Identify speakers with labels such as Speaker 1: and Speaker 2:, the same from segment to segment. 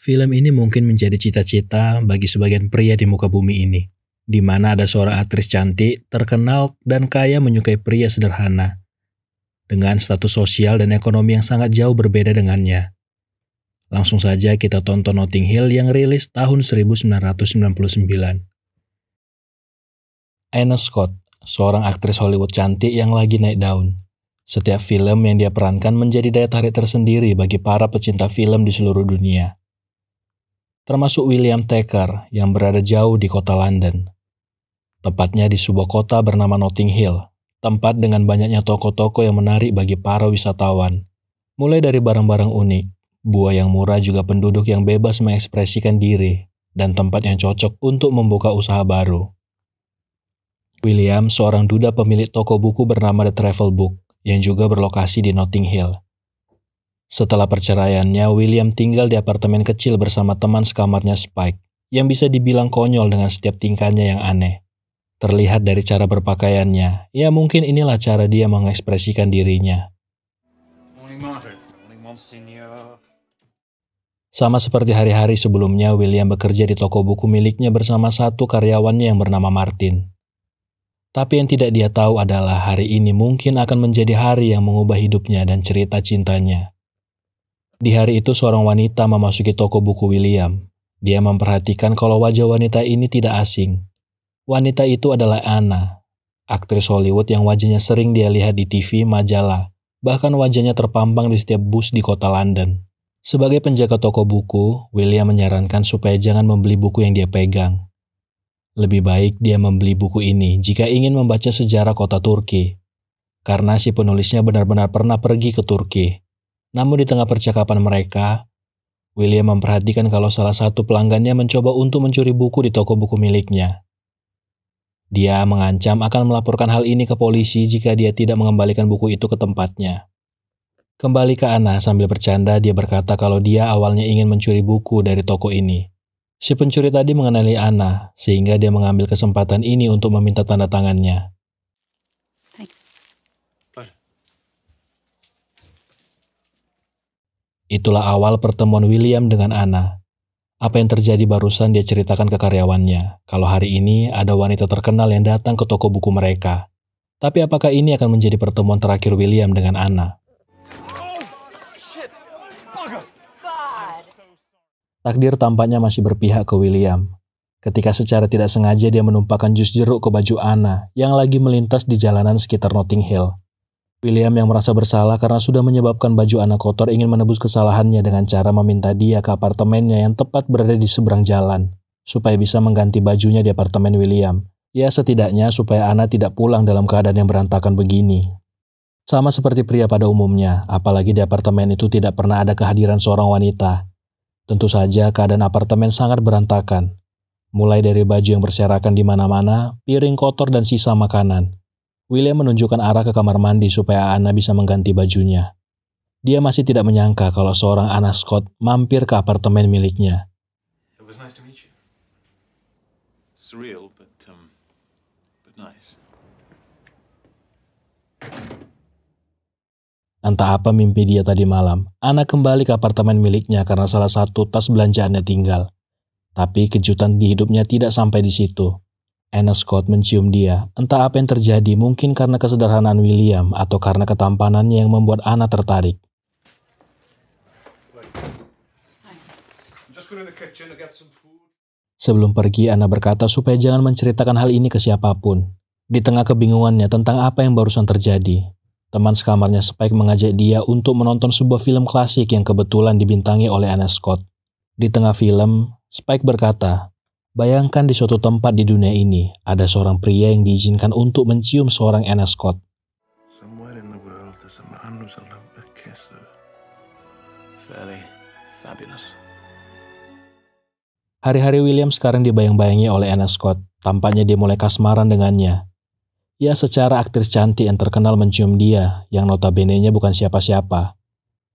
Speaker 1: Film ini mungkin menjadi cita-cita bagi sebagian pria di muka bumi ini, di mana ada seorang aktris cantik, terkenal, dan kaya menyukai pria sederhana, dengan status sosial dan ekonomi yang sangat jauh berbeda dengannya. Langsung saja kita tonton Notting Hill yang rilis tahun 1999. Anna Scott, seorang aktris Hollywood cantik yang lagi naik daun. Setiap film yang dia perankan menjadi daya tarik tersendiri bagi para pecinta film di seluruh dunia. Termasuk William Tucker yang berada jauh di kota London. Tepatnya di sebuah kota bernama Notting Hill, tempat dengan banyaknya toko-toko yang menarik bagi para wisatawan. Mulai dari barang-barang unik, buah yang murah juga penduduk yang bebas mengekspresikan diri, dan tempat yang cocok untuk membuka usaha baru. William, seorang duda pemilik toko buku bernama The Travel Book, yang juga berlokasi di Notting Hill. Setelah perceraiannya, William tinggal di apartemen kecil bersama teman sekamarnya Spike, yang bisa dibilang konyol dengan setiap tingkahnya yang aneh. Terlihat dari cara berpakaiannya, ya mungkin inilah cara dia mengekspresikan dirinya. Sama seperti hari-hari sebelumnya, William bekerja di toko buku miliknya bersama satu karyawannya yang bernama Martin. Tapi yang tidak dia tahu adalah hari ini mungkin akan menjadi hari yang mengubah hidupnya dan cerita cintanya. Di hari itu seorang wanita memasuki toko buku William. Dia memperhatikan kalau wajah wanita ini tidak asing. Wanita itu adalah Anna, aktris Hollywood yang wajahnya sering dia lihat di TV, majalah, bahkan wajahnya terpampang di setiap bus di kota London. Sebagai penjaga toko buku, William menyarankan supaya jangan membeli buku yang dia pegang. Lebih baik dia membeli buku ini jika ingin membaca sejarah kota Turki. Karena si penulisnya benar-benar pernah pergi ke Turki. Namun di tengah percakapan mereka, William memperhatikan kalau salah satu pelanggannya mencoba untuk mencuri buku di toko buku miliknya. Dia mengancam akan melaporkan hal ini ke polisi jika dia tidak mengembalikan buku itu ke tempatnya. Kembali ke Anna sambil bercanda, dia berkata kalau dia awalnya ingin mencuri buku dari toko ini. Si pencuri tadi mengenali Anna, sehingga dia mengambil kesempatan ini untuk meminta tanda tangannya. Itulah awal pertemuan William dengan Anna. Apa yang terjadi barusan dia ceritakan ke karyawannya, kalau hari ini ada wanita terkenal yang datang ke toko buku mereka. Tapi apakah ini akan menjadi pertemuan terakhir William dengan Anna? Takdir tampaknya masih berpihak ke William. Ketika secara tidak sengaja dia menumpahkan jus jeruk ke baju Anna yang lagi melintas di jalanan sekitar Notting Hill. William yang merasa bersalah karena sudah menyebabkan baju Anna kotor ingin menebus kesalahannya dengan cara meminta dia ke apartemennya yang tepat berada di seberang jalan, supaya bisa mengganti bajunya di apartemen William. Ya setidaknya supaya Anna tidak pulang dalam keadaan yang berantakan begini. Sama seperti pria pada umumnya, apalagi di apartemen itu tidak pernah ada kehadiran seorang wanita. Tentu saja keadaan apartemen sangat berantakan. Mulai dari baju yang berserakan di mana-mana, piring kotor dan sisa makanan. William menunjukkan arah ke kamar mandi supaya Anna bisa mengganti bajunya. Dia masih tidak menyangka kalau seorang Anna Scott mampir ke apartemen miliknya. Entah apa mimpi dia tadi malam, Anna kembali ke apartemen miliknya karena salah satu tas belanjaannya tinggal. Tapi kejutan di hidupnya tidak sampai di situ. Anna Scott mencium dia, entah apa yang terjadi, mungkin karena kesederhanaan William atau karena ketampanannya yang membuat Anna tertarik. Sebelum pergi, Anna berkata supaya jangan menceritakan hal ini ke siapapun. Di tengah kebingungannya tentang apa yang barusan terjadi, teman sekamarnya Spike mengajak dia untuk menonton sebuah film klasik yang kebetulan dibintangi oleh Anna Scott. Di tengah film, Spike berkata, bayangkan di suatu tempat di dunia ini, ada seorang pria yang diizinkan untuk mencium seorang Anna Scott. Hari-hari William sekarang dibayang-bayangi oleh Anna Scott. Tampaknya dia mulai kasmaran dengannya. Ya secara aktris cantik yang terkenal mencium dia, yang notabene-nya bukan siapa-siapa.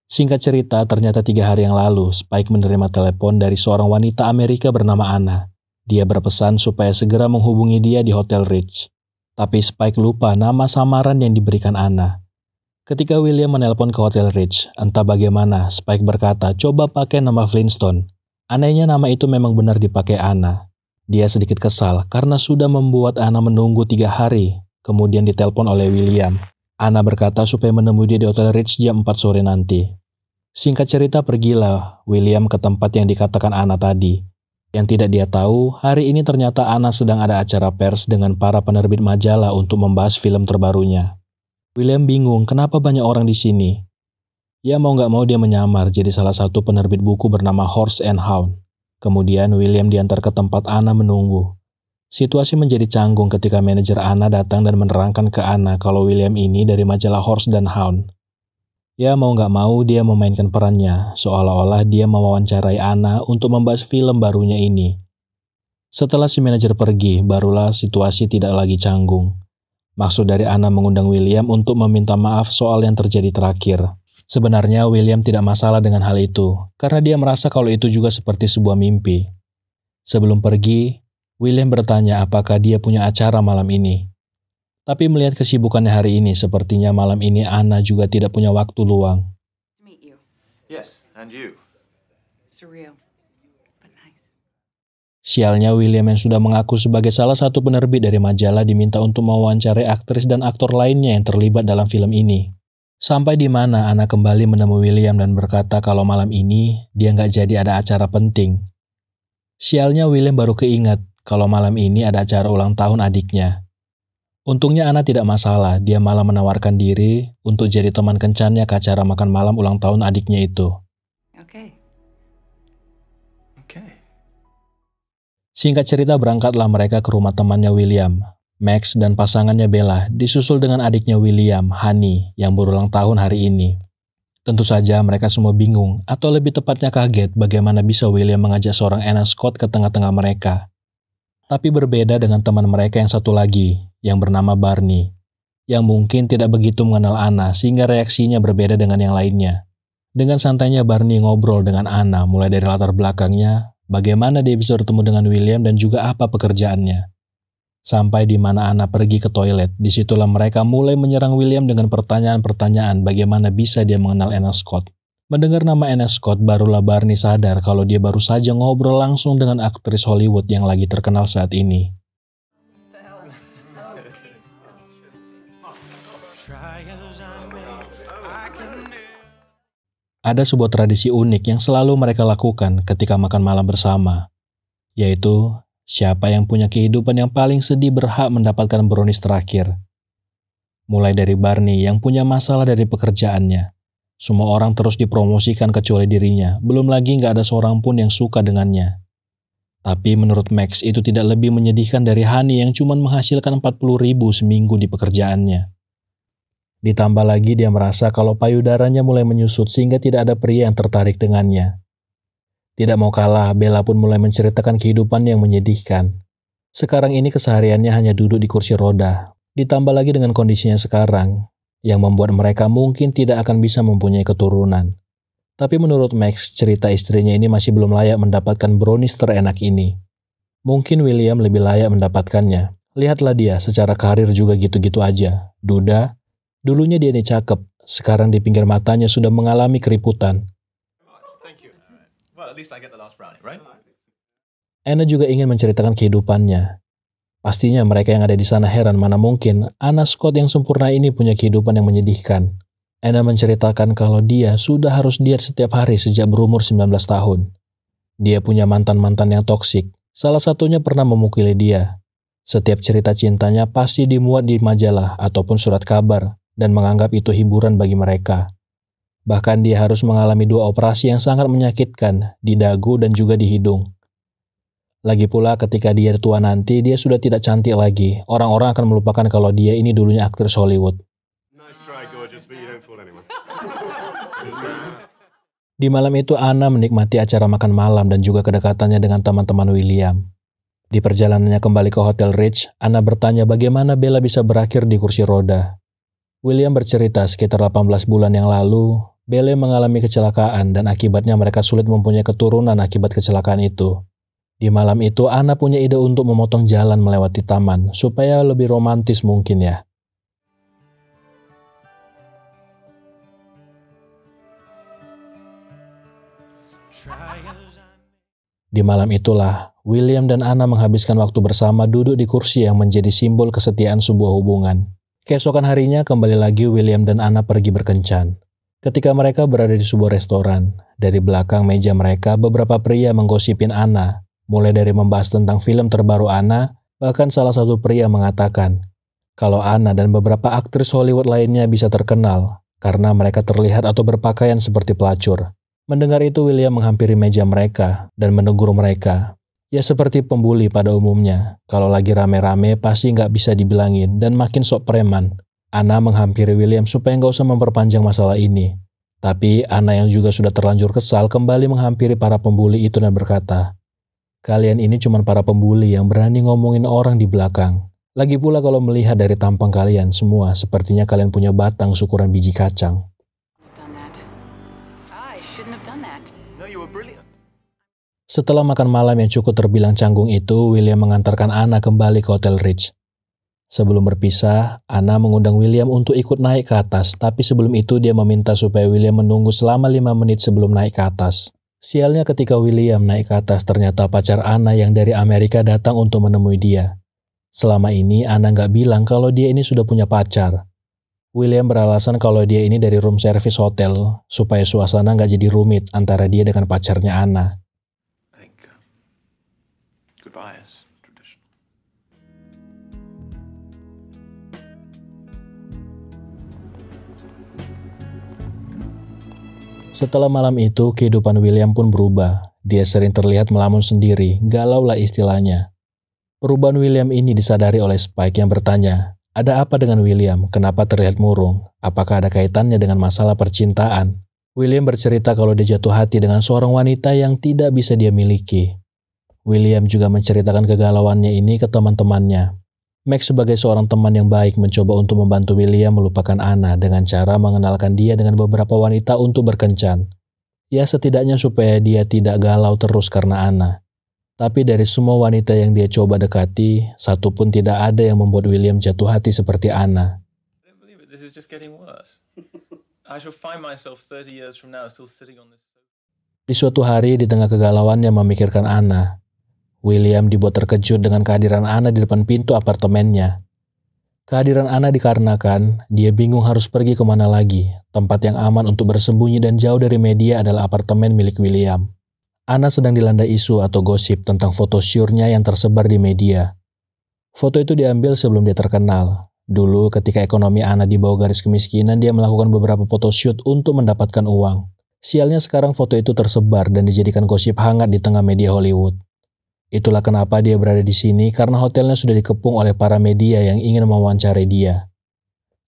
Speaker 1: Singkat cerita, ternyata 3 hari yang lalu, Spike menerima telepon dari seorang wanita Amerika bernama Anna. Dia berpesan supaya segera menghubungi dia di Hotel Ritz. Tapi Spike lupa nama samaran yang diberikan Anna. Ketika William menelpon ke Hotel Ritz, entah bagaimana Spike berkata coba pakai nama Flintstone. Anehnya nama itu memang benar dipakai Anna. Dia sedikit kesal karena sudah membuat Anna menunggu 3 hari, kemudian ditelepon oleh William. Anna berkata supaya menemui dia di Hotel Ritz jam 4 sore nanti. Singkat cerita pergilah William ke tempat yang dikatakan Anna tadi. Yang tidak dia tahu, hari ini ternyata Anna sedang ada acara pers dengan para penerbit majalah untuk membahas film terbarunya. William bingung kenapa banyak orang di sini. Ya mau nggak mau dia menyamar jadi salah satu penerbit buku bernama Horse and Hound. Kemudian William diantar ke tempat Anna menunggu. Situasi menjadi canggung ketika manajer Anna datang dan menerangkan ke Anna kalau William ini dari majalah Horse dan Hound. Ya mau nggak mau dia memainkan perannya, seolah-olah dia mewawancarai Anna untuk membahas film barunya ini. Setelah si manajer pergi, barulah situasi tidak lagi canggung. Maksud dari Anna mengundang William untuk meminta maaf soal yang terjadi terakhir. Sebenarnya William tidak masalah dengan hal itu, karena dia merasa kalau itu juga seperti sebuah mimpi. Sebelum pergi, William bertanya apakah dia punya acara malam ini. Tapi melihat kesibukannya hari ini, sepertinya malam ini Anna juga tidak punya waktu luang.
Speaker 2: Yes, and you.
Speaker 3: Surreal, but nice.
Speaker 1: Sialnya William yang sudah mengaku sebagai salah satu penerbit dari majalah diminta untuk mewawancarai aktris dan aktor lainnya yang terlibat dalam film ini. Sampai di mana Anna kembali menemui William dan berkata kalau malam ini dia nggak jadi ada acara penting. Sialnya William baru keingat kalau malam ini ada acara ulang tahun adiknya. Untungnya Anna tidak masalah, dia malah menawarkan diri untuk jadi teman kencannya ke acara makan malam ulang tahun adiknya itu.
Speaker 3: Okay.
Speaker 1: Singkat cerita berangkatlah mereka ke rumah temannya William. Max dan pasangannya Bella disusul dengan adiknya William, Honey, yang berulang tahun hari ini. Tentu saja mereka semua bingung, atau lebih tepatnya kaget bagaimana bisa William mengajak seorang Anna Scott ke tengah-tengah mereka. Tapi berbeda dengan teman mereka yang satu lagi, yang bernama Barney, yang mungkin tidak begitu mengenal Anna sehingga reaksinya berbeda dengan yang lainnya. Dengan santainya Barney ngobrol dengan Anna mulai dari latar belakangnya, bagaimana dia bisa bertemu dengan William dan juga apa pekerjaannya. Sampai di mana Anna pergi ke toilet, disitulah mereka mulai menyerang William dengan pertanyaan-pertanyaan bagaimana bisa dia mengenal Anna Scott. Mendengar nama Anna Scott, barulah Barney sadar kalau dia baru saja ngobrol langsung dengan aktris Hollywood yang lagi terkenal saat ini. Ada sebuah tradisi unik yang selalu mereka lakukan ketika makan malam bersama, yaitu siapa yang punya kehidupan yang paling sedih berhak mendapatkan brownies terakhir. Mulai dari Barney yang punya masalah dari pekerjaannya. Semua orang terus dipromosikan kecuali dirinya, belum lagi nggak ada seorang pun yang suka dengannya. Tapi menurut Max itu tidak lebih menyedihkan dari Honey yang cuma menghasilkan 40.000 seminggu di pekerjaannya. Ditambah lagi dia merasa kalau payudaranya mulai menyusut sehingga tidak ada pria yang tertarik dengannya. Tidak mau kalah, Bella pun mulai menceritakan kehidupan yang menyedihkan. Sekarang ini kesehariannya hanya duduk di kursi roda, ditambah lagi dengan kondisinya sekarang, yang membuat mereka mungkin tidak akan bisa mempunyai keturunan. Tapi menurut Max, cerita istrinya ini masih belum layak mendapatkan brownies terenak ini. Mungkin William lebih layak mendapatkannya. Lihatlah dia, secara karir juga gitu-gitu aja. Duda, dulunya dia ini cakep, sekarang di pinggir matanya sudah mengalami keriputan. Anna juga ingin menceritakan kehidupannya. Pastinya mereka yang ada di sana heran mana mungkin Anna Scott yang sempurna ini punya kehidupan yang menyedihkan. Anna menceritakan kalau dia sudah harus diet setiap hari sejak berumur 19 tahun. Dia punya mantan-mantan yang toksik. Salah satunya pernah memukuli dia. Setiap cerita cintanya pasti dimuat di majalah ataupun surat kabar dan menganggap itu hiburan bagi mereka. Bahkan dia harus mengalami 2 operasi yang sangat menyakitkan di dagu dan juga di hidung. Lagi pula ketika dia tua nanti, dia sudah tidak cantik lagi. Orang-orang akan melupakan kalau dia ini dulunya aktris Hollywood. Di malam itu Anna menikmati acara makan malam dan juga kedekatannya dengan teman-teman William. Di perjalanannya kembali ke Hotel Ritz, Anna bertanya bagaimana Bella bisa berakhir di kursi roda. William bercerita sekitar 18 bulan yang lalu, Bella mengalami kecelakaan dan akibatnya mereka sulit mempunyai keturunan akibat kecelakaan itu. Di malam itu, Anna punya ide untuk memotong jalan melewati taman, supaya lebih romantis mungkin ya. Di malam itulah, William dan Anna menghabiskan waktu bersama duduk di kursi yang menjadi simbol kesetiaan sebuah hubungan. Keesokan harinya kembali lagi William dan Anna pergi berkencan. Ketika mereka berada di sebuah restoran, dari belakang meja mereka beberapa pria menggosipin Anna, mulai dari membahas tentang film terbaru Anna, bahkan salah satu pria mengatakan kalau Anna dan beberapa aktris Hollywood lainnya bisa terkenal karena mereka terlihat atau berpakaian seperti pelacur. Mendengar itu William menghampiri meja mereka dan menegur mereka. Ya seperti pembuli pada umumnya, kalau lagi rame-rame pasti nggak bisa dibilangin dan makin sok preman. Anna menghampiri William supaya nggak usah memperpanjang masalah ini. Tapi Anna yang juga sudah terlanjur kesal kembali menghampiri para pembuli itu dan berkata, "Kalian ini cuma para pembuli yang berani ngomongin orang di belakang. Lagi pula kalau melihat dari tampang kalian semua, sepertinya kalian punya batang ukuran biji kacang." Setelah makan malam yang cukup terbilang canggung itu, William mengantarkan Anna kembali ke Hotel Ritz. Sebelum berpisah, Anna mengundang William untuk ikut naik ke atas, tapi sebelum itu dia meminta supaya William menunggu selama 5 menit sebelum naik ke atas. Sialnya ketika William naik ke atas, ternyata pacar Anna yang dari Amerika datang untuk menemui dia. Selama ini Anna nggak bilang kalau dia ini sudah punya pacar. William beralasan kalau dia ini dari room service hotel, supaya suasana nggak jadi rumit antara dia dengan pacarnya Anna. Setelah malam itu, kehidupan William pun berubah. Dia sering terlihat melamun sendiri, galau lah istilahnya. Perubahan William ini disadari oleh Spike yang bertanya, "Ada apa dengan William? Kenapa terlihat murung? Apakah ada kaitannya dengan masalah percintaan?" William bercerita kalau dia jatuh hati dengan seorang wanita yang tidak bisa dia miliki. William juga menceritakan kegalauannya ini ke teman-temannya. Max sebagai seorang teman yang baik mencoba untuk membantu William melupakan Anna dengan cara mengenalkan dia dengan beberapa wanita untuk berkencan. Ya setidaknya supaya dia tidak galau terus karena Anna. Tapi dari semua wanita yang dia coba dekati, satu pun tidak ada yang membuat William jatuh hati seperti Anna. Di suatu hari di tengah kegalauannya memikirkan Anna, William dibuat terkejut dengan kehadiran Anna di depan pintu apartemennya. Kehadiran Anna dikarenakan dia bingung harus pergi kemana lagi. Tempat yang aman untuk bersembunyi dan jauh dari media adalah apartemen milik William. Anna sedang dilanda isu atau gosip tentang foto syurnya yang tersebar di media. Foto itu diambil sebelum dia terkenal. Dulu ketika ekonomi Anna di bawah garis kemiskinan, dia melakukan beberapa photoshoot untuk mendapatkan uang. Sialnya sekarang foto itu tersebar dan dijadikan gosip hangat di tengah media Hollywood. Itulah kenapa dia berada di sini, karena hotelnya sudah dikepung oleh para media yang ingin mewawancarai dia.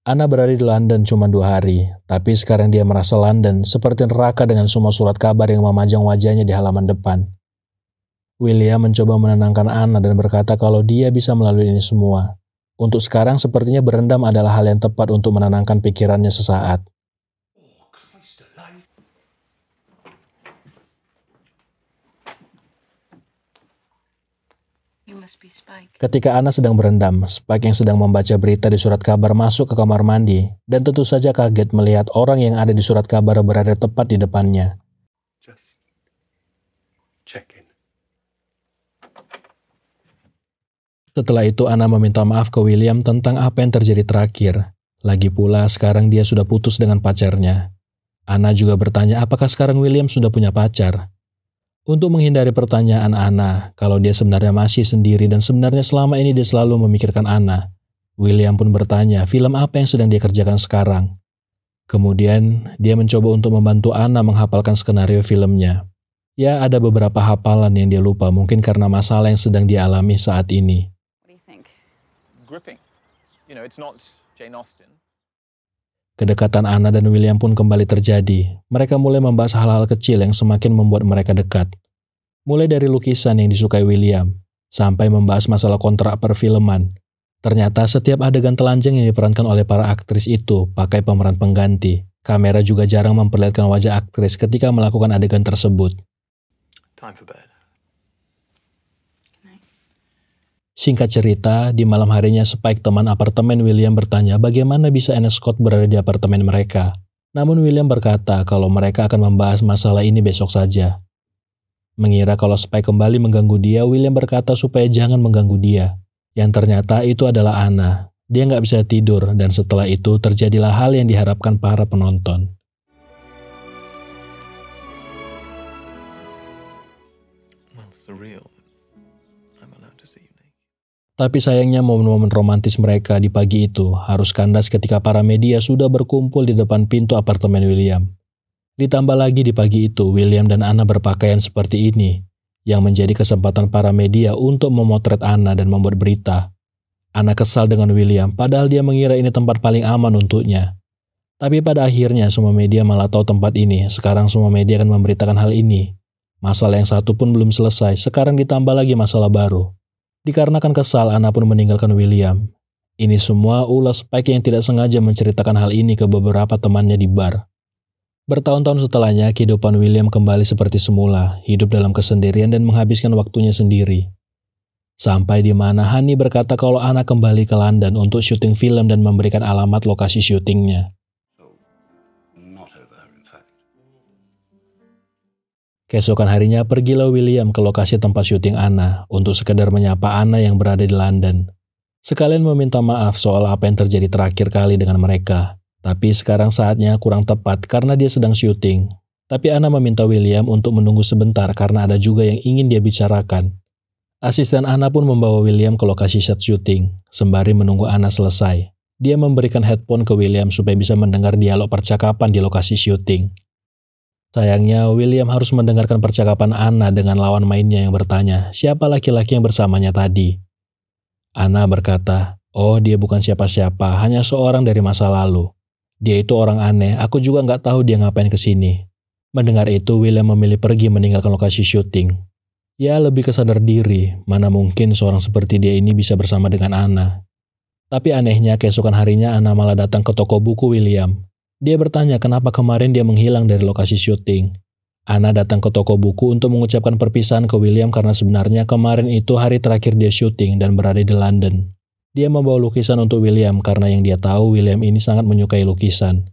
Speaker 1: Anna berada di London cuma 2 hari, tapi sekarang dia merasa London seperti neraka dengan semua surat kabar yang memajang wajahnya di halaman depan. William mencoba menenangkan Anna dan berkata kalau dia bisa melalui ini semua. Untuk sekarang sepertinya berendam adalah hal yang tepat untuk menenangkan pikirannya sesaat. Ketika Anna sedang berendam, Spike yang sedang membaca berita di surat kabar masuk ke kamar mandi dan tentu saja kaget melihat orang yang ada di surat kabar berada tepat di depannya. Setelah itu Anna meminta maaf ke William tentang apa yang terjadi terakhir. Lagi pula sekarang dia sudah putus dengan pacarnya. Anna juga bertanya apakah sekarang William sudah punya pacar. Untuk menghindari pertanyaan Anna, kalau dia sebenarnya masih sendiri dan sebenarnya selama ini dia selalu memikirkan Anna, William pun bertanya film apa yang sedang dia kerjakan sekarang. Kemudian, dia mencoba untuk membantu Anna menghafalkan skenario filmnya. Ya, ada beberapa hafalan yang dia lupa, mungkin karena masalah yang sedang dia alami saat ini. Kedekatan Anna dan William pun kembali terjadi. Mereka mulai membahas hal-hal kecil yang semakin membuat mereka dekat. Mulai dari lukisan yang disukai William, sampai membahas masalah kontrak perfilman. Ternyata setiap adegan telanjang yang diperankan oleh para aktris itu pakai pemeran pengganti. Kamera juga jarang memperlihatkan wajah aktris ketika melakukan adegan tersebut. Singkat cerita, di malam harinya Spike teman apartemen William bertanya bagaimana bisa Anna Scott berada di apartemen mereka. Namun William berkata kalau mereka akan membahas masalah ini besok saja. Mengira kalau Spike kembali mengganggu dia, William berkata supaya jangan mengganggu dia. Yang ternyata itu adalah Anna. Dia nggak bisa tidur, dan setelah itu terjadilah hal yang diharapkan para penonton. Tapi sayangnya momen-momen romantis mereka di pagi itu harus kandas ketika para media sudah berkumpul di depan pintu apartemen William. Ditambah lagi di pagi itu, William dan Anna berpakaian seperti ini, yang menjadi kesempatan para media untuk memotret Anna dan membuat berita. Anna kesal dengan William, padahal dia mengira ini tempat paling aman untuknya. Tapi pada akhirnya semua media malah tahu tempat ini, sekarang semua media akan memberitakan hal ini. Masalah yang satu pun belum selesai, sekarang ditambah lagi masalah baru. Dikarenakan kesal, Anna pun meninggalkan William. Ini semua ulah Spike yang tidak sengaja menceritakan hal ini ke beberapa temannya di bar. Bertahun-tahun setelahnya, kehidupan William kembali seperti semula, hidup dalam kesendirian dan menghabiskan waktunya sendiri. Sampai di mana Honey berkata kalau Anna kembali ke London untuk syuting film dan memberikan alamat lokasi syutingnya. Keesokan harinya pergilah William ke lokasi tempat syuting Anna untuk sekedar menyapa Anna yang berada di London. Sekalian meminta maaf soal apa yang terjadi terakhir kali dengan mereka. Tapi sekarang saatnya kurang tepat karena dia sedang syuting. Tapi Anna meminta William untuk menunggu sebentar karena ada juga yang ingin dia bicarakan. Asisten Anna pun membawa William ke lokasi set syuting, sembari menunggu Anna selesai. Dia memberikan headphone ke William supaya bisa mendengar dialog percakapan di lokasi syuting. Sayangnya, William harus mendengarkan percakapan Anna dengan lawan mainnya yang bertanya, siapa laki-laki yang bersamanya tadi? Anna berkata, oh dia bukan siapa-siapa, hanya seorang dari masa lalu. Dia itu orang aneh, aku juga nggak tahu dia ngapain kesini. Mendengar itu, William memilih pergi meninggalkan lokasi syuting. Ya, lebih kesadar diri, mana mungkin seorang seperti dia ini bisa bersama dengan Anna. Tapi anehnya, keesokan harinya Anna malah datang ke toko buku William. Dia bertanya kenapa kemarin dia menghilang dari lokasi syuting. Anna datang ke toko buku untuk mengucapkan perpisahan ke William karena sebenarnya kemarin itu hari terakhir dia syuting dan berada di London. Dia membawa lukisan untuk William karena yang dia tahu William ini sangat menyukai lukisan.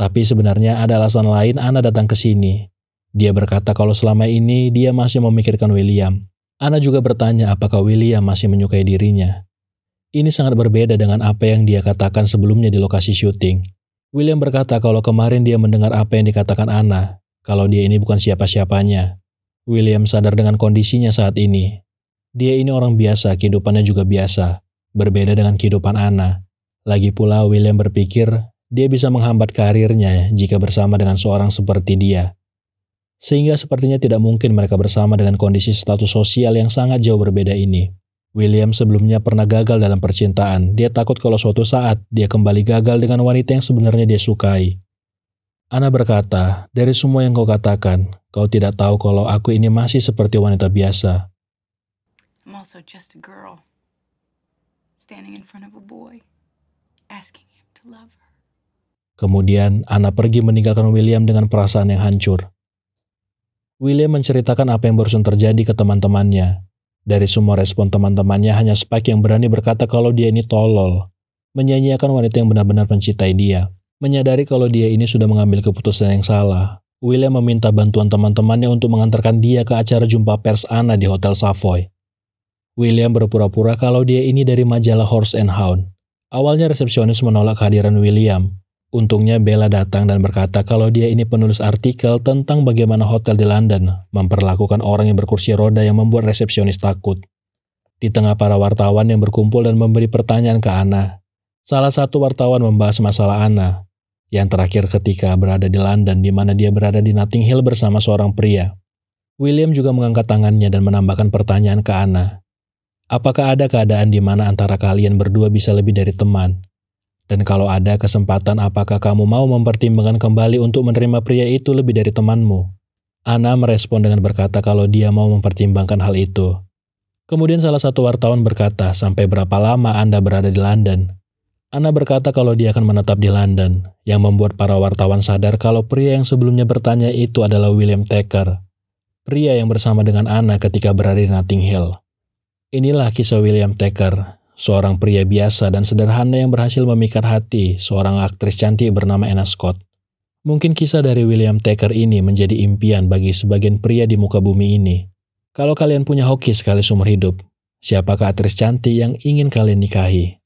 Speaker 1: Tapi sebenarnya ada alasan lain Anna datang ke sini. Dia berkata kalau selama ini dia masih memikirkan William. Anna juga bertanya apakah William masih menyukai dirinya. Ini sangat berbeda dengan apa yang dia katakan sebelumnya di lokasi syuting. William berkata kalau kemarin dia mendengar apa yang dikatakan Anna, kalau dia ini bukan siapa-siapanya. William sadar dengan kondisinya saat ini. Dia ini orang biasa, kehidupannya juga biasa, berbeda dengan kehidupan Anna. Lagi pula William berpikir dia bisa menghambat karirnya jika bersama dengan seorang seperti dia. Sehingga sepertinya tidak mungkin mereka bersama dengan kondisi status sosial yang sangat jauh berbeda ini. William sebelumnya pernah gagal dalam percintaan. Dia takut kalau suatu saat dia kembali gagal dengan wanita yang sebenarnya dia sukai. Anna berkata, dari semua yang kau katakan, kau tidak tahu kalau aku ini masih seperti wanita biasa.
Speaker 3: I'm also just a girl, standing in front of a boy, asking him to love her.
Speaker 1: Kemudian, Anna pergi meninggalkan William dengan perasaan yang hancur. William menceritakan apa yang barusan terjadi ke teman-temannya. Dari semua respon teman-temannya, hanya Spike yang berani berkata kalau dia ini tolol, menyanyiakan wanita yang benar-benar mencintai dia. Menyadari kalau dia ini sudah mengambil keputusan yang salah, William meminta bantuan teman-temannya untuk mengantarkan dia ke acara jumpa pers Anna di Hotel Savoy. William berpura-pura kalau dia ini dari majalah Horse and Hound. Awalnya resepsionis menolak kehadiran William. Untungnya Bella datang dan berkata kalau dia ini penulis artikel tentang bagaimana hotel di London memperlakukan orang yang berkursi roda yang membuat resepsionis takut. Di tengah para wartawan yang berkumpul dan memberi pertanyaan ke Anna, salah satu wartawan membahas masalah Anna. Yang terakhir ketika berada di London di mana dia berada di Notting Hill bersama seorang pria. William juga mengangkat tangannya dan menambahkan pertanyaan ke Anna. Apakah ada keadaan di mana antara kalian berdua bisa lebih dari teman? Dan kalau ada kesempatan, apakah kamu mau mempertimbangkan kembali untuk menerima pria itu lebih dari temanmu? Anna merespon dengan berkata kalau dia mau mempertimbangkan hal itu. Kemudian salah satu wartawan berkata, sampai berapa lama Anda berada di London? Anna berkata kalau dia akan menetap di London, yang membuat para wartawan sadar kalau pria yang sebelumnya bertanya itu adalah William Taker, pria yang bersama dengan Anna ketika berada di Notting Hill. Inilah kisah William Taker, seorang pria biasa dan sederhana yang berhasil memikat hati seorang aktris cantik bernama Anna Scott. Mungkin kisah dari William Taker ini menjadi impian bagi sebagian pria di muka bumi ini. Kalau kalian punya hoki sekali seumur hidup, siapakah aktris cantik yang ingin kalian nikahi?